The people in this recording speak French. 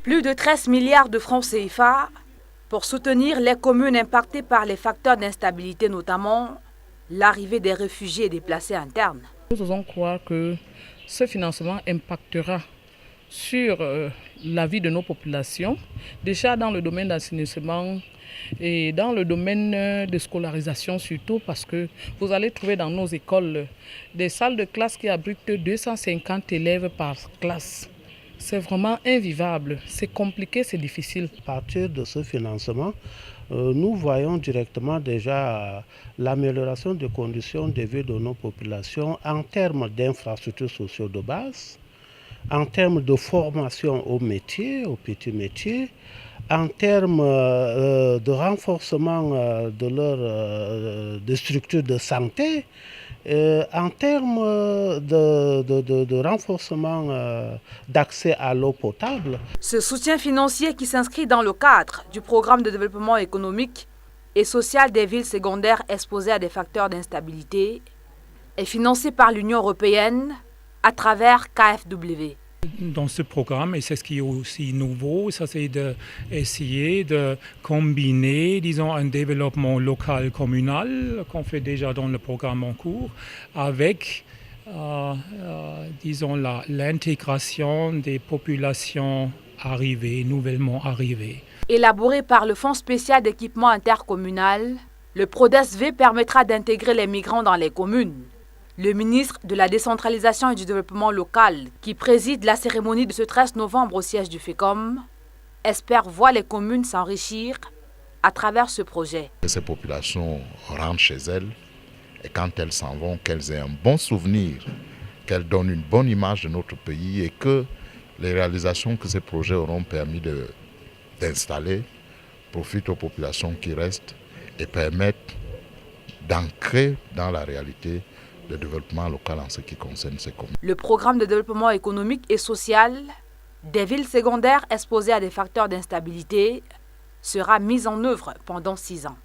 Plus de 13 milliards de francs CFA pour soutenir les communes impactées par les facteurs d'instabilité, notamment l'arrivée des réfugiés et déplacés internes. Nous osons croire que ce financement impactera sur la vie de nos populations, déjà dans le domaine d'assainissement et dans le domaine de scolarisation surtout, parce que vous allez trouver dans nos écoles des salles de classe qui abritent 250 élèves par classe. C'est vraiment invivable, c'est compliqué, c'est difficile. À partir de ce financement, nous voyons directement déjà l'amélioration des conditions de vie de nos populations en termes d'infrastructures sociales de base, en termes de formation aux métiers, aux petits métiers, en termes de renforcement de structures de santé, en termes de renforcement d'accès à l'eau potable. Ce soutien financier qui s'inscrit dans le cadre du programme de développement économique et social des villes secondaires exposées à des facteurs d'instabilité est financé par l'Union européenne à travers KfW. Dans ce programme, et c'est ce qui est aussi nouveau, ça c'est d'essayer de combiner, disons, un développement local communal qu'on fait déjà dans le programme en cours avec, disons, l'intégration des populations arrivées, nouvellement arrivées. Élaboré par le Fonds spécial d'équipement intercommunal, le PRODES-V permettra d'intégrer les migrants dans les communes. Le ministre de la Décentralisation et du Développement local, qui préside la cérémonie de ce 13 novembre au siège du FECOM, espère voir les communes s'enrichir à travers ce projet. Ces populations rentrent chez elles et quand elles s'en vont, qu'elles aient un bon souvenir, qu'elles donnent une bonne image de notre pays et que les réalisations que ces projets auront permis d'installer profitent aux populations qui restent et permettent d'ancrer dans la réalité le développement local en ce qui concerne ces communes. Le programme de développement économique et social des villes secondaires exposées à des facteurs d'instabilité sera mis en œuvre pendant 6 ans.